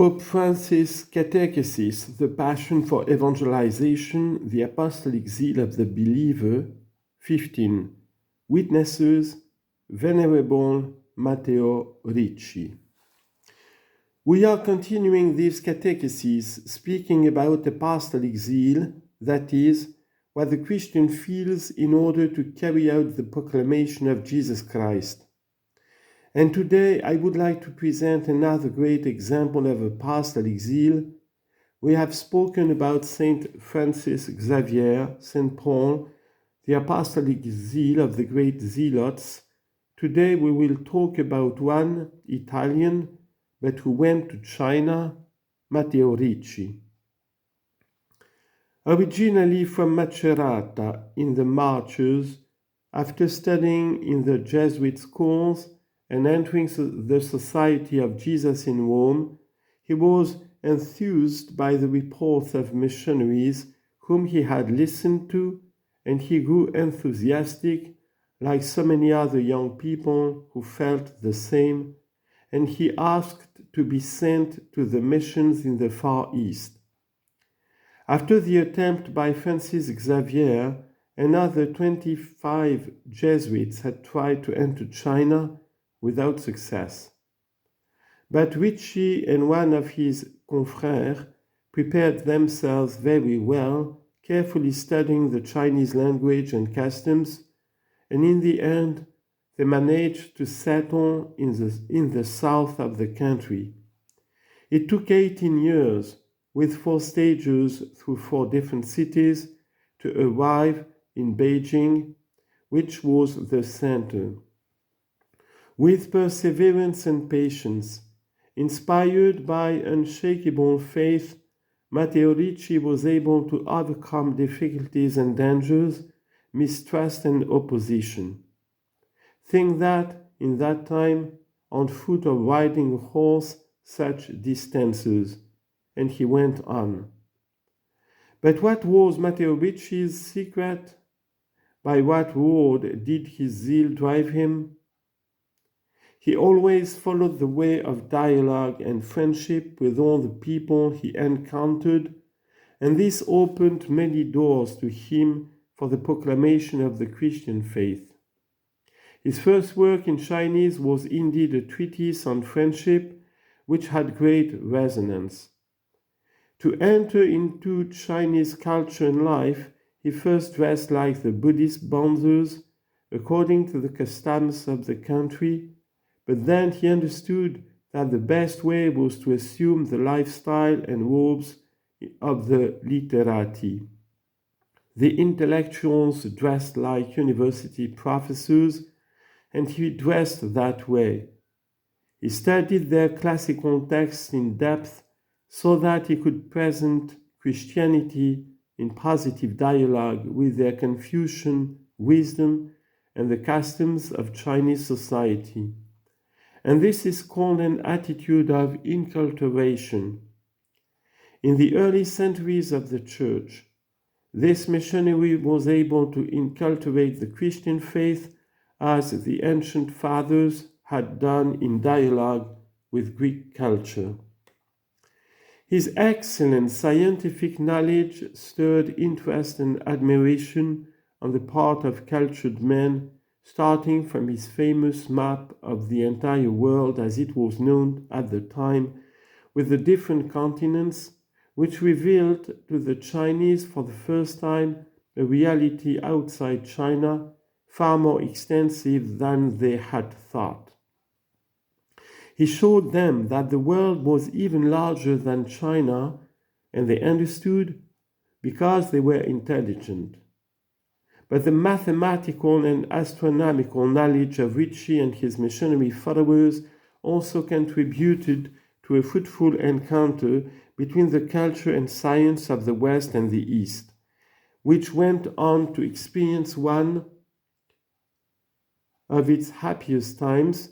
Pope Francis' Catechesis, the Passion for Evangelization, the apostolic zeal of the believer, 15. Witnesses, Venerable Matteo Ricci. We are continuing this catechesis speaking about apostolic zeal, that is, what the Christian feels in order to carry out the proclamation of Jesus Christ. And today I would like to present another great example of apostolic zeal. We have spoken about Saint Francis Xavier, Saint Paul, the apostolic zeal of the great zealots. Today we will talk about one Italian, but who went to China, Matteo Ricci. Originally from Macerata in the Marches, after studying in the Jesuit schools and entering the Society of Jesus in Rome, he was enthused by the reports of missionaries whom he had listened to, and he grew enthusiastic, like so many other young people who felt the same, and he asked to be sent to the missions in the Far East. After the attempt by Francis Xavier, another 25 Jesuits had tried to enter China without success. But Ricci and one of his confrères prepared themselves very well, carefully studying the Chinese language and customs, and in the end they managed to settle in the south of the country. It took 18 years, with 4 stages through 4 different cities, to arrive in Beijing, which was the center. With perseverance and patience, inspired by unshakable faith, Matteo Ricci was able to overcome difficulties and dangers, mistrust and opposition. Think that, in that time, on foot or riding a horse, such distances, and he went on. But what was Matteo Ricci's secret? By what road did his zeal drive him? He always followed the way of dialogue and friendship with all the people he encountered, and this opened many doors to him for the proclamation of the Christian faith. His first work in Chinese was indeed a treatise on friendship, which had great resonance. To enter into Chinese culture and life, he first dressed like the Buddhist bonzes, according to the customs of the country, but then he understood that the best way was to assume the lifestyle and robes of the literati. The intellectuals dressed like university professors, and he dressed that way. He studied their classical texts in depth so that he could present Christianity in positive dialogue with their Confucian wisdom and the customs of Chinese society. And this is called an attitude of inculturation. In the early centuries of the Church, this missionary was able to incultivate the Christian faith as the ancient fathers had done in dialogue with Greek culture. His excellent scientific knowledge stirred interest and admiration on the part of cultured men, starting from his famous map of the entire world as it was known at the time, with the different continents, which revealed to the Chinese for the first time a reality outside China far more extensive than they had thought. He showed them that the world was even larger than China, and they understood because they were intelligent. But the mathematical and astronomical knowledge of Ricci and his missionary followers also contributed to a fruitful encounter between the culture and science of the West and the East, which went on to experience one of its happiest times,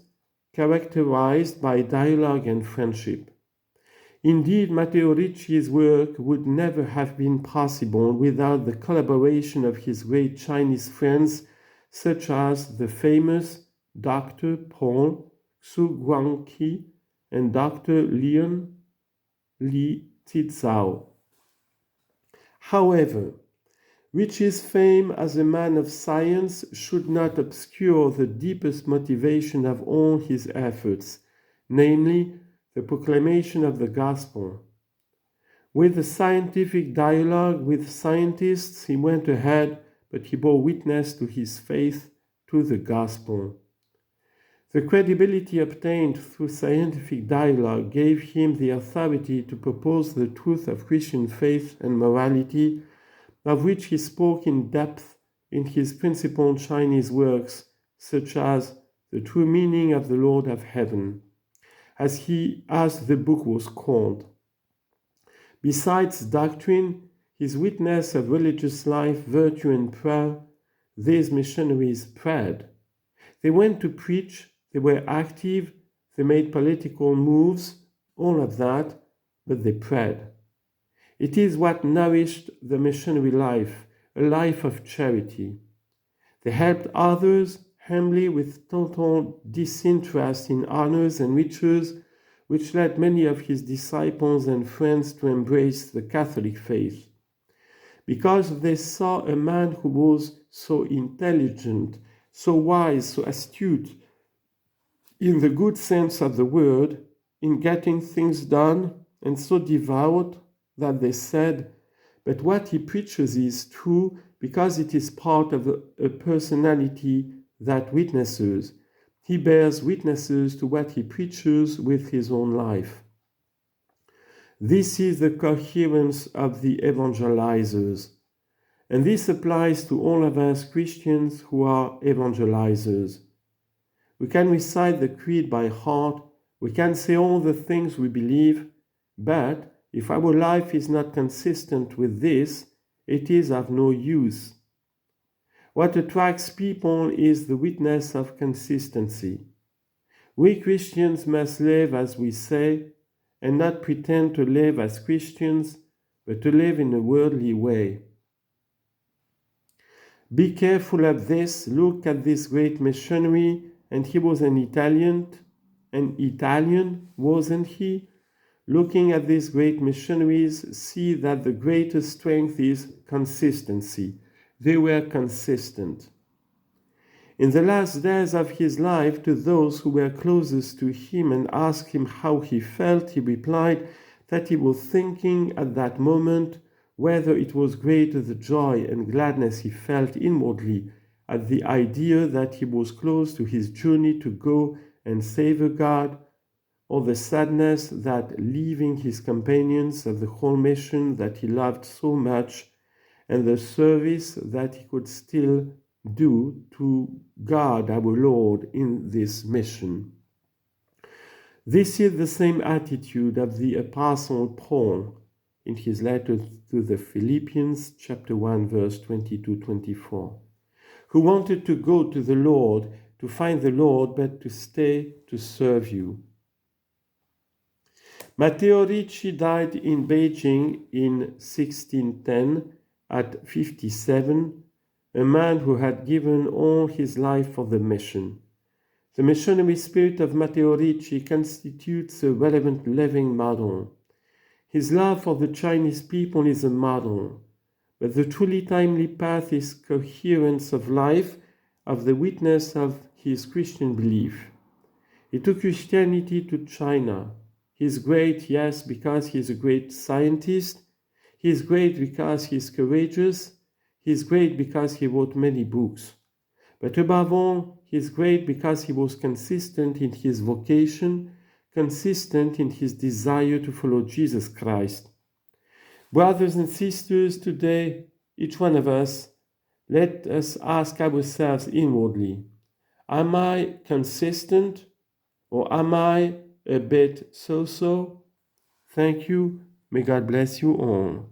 characterized by dialogue and friendship. Indeed, Matteo Ricci's work would never have been possible without the collaboration of his great Chinese friends, such as the famous Dr. Paul Xu Guangqi and Dr. Leon Li Tizao. However, Ricci's fame as a man of science should not obscure the deepest motivation of all his efforts, namely the proclamation of the gospel. With the scientific dialogue with scientists, he went ahead, but he bore witness to his faith, to the gospel. The credibility obtained through scientific dialogue gave him the authority to propose the truth of Christian faith and morality, of which he spoke in depth in his principal Chinese works, such as The True Meaning of the Lord of Heaven, as the book was called. Besides doctrine, his witness of religious life, virtue, and prayer, these missionaries prayed. They went to preach, they were active, they made political moves, all of that, but they prayed. It is what nourished the missionary life, a life of charity. They helped others humbly with total disinterest in honors and riches, which led many of his disciples and friends to embrace the Catholic faith. Because they saw a man who was so intelligent, so wise, so astute, in the good sense of the word, in getting things done, and so devout that they said, but what he preaches is true because it is part of a personality that witnesses. He bears witnesses to what he preaches with his own life. This is the coherence of the evangelizers. And this applies to all of us Christians who are evangelizers. We can recite the creed by heart, we can say all the things we believe, but if our life is not consistent with this, it is of no use. What attracts people is the witness of consistency. We Christians must live as we say, and not pretend to live as Christians, but to live in a worldly way. Be careful of this. Look at this great missionary, and he was an Italian, wasn't he? Looking at these great missionaries, see that the greatest strength is consistency. They were consistent. In the last days of his life, to those who were closest to him and asked him how he felt, he replied that he was thinking at that moment whether it was greater the joy and gladness he felt inwardly at the idea that he was close to his journey to go and save God, or the sadness that leaving his companions of the whole mission that he loved so much, and the service that he could still do to God our Lord in this mission. This is the same attitude of the Apostle Paul in his letter to the Philippians, chapter 1, verse 22-24, who wanted to go to the Lord, to find the Lord, but to stay to serve you. Matteo Ricci died in Beijing in 1610 at 57, a man who had given all his life for the mission. The missionary spirit of Matteo Ricci constitutes a relevant living model. His love for the Chinese people is a model, but the truly timely path is coherence of life, of the witness of his Christian belief. He took Christianity to China. He is great, yes, because he is a great scientist. He is great because he is courageous. He is great because he wrote many books. But above all, he is great because he was consistent in his vocation, consistent in his desire to follow Jesus Christ. Brothers and sisters, today, each one of us, let us ask ourselves inwardly, am I consistent or am I a bit so-so? Thank you. May God bless you all.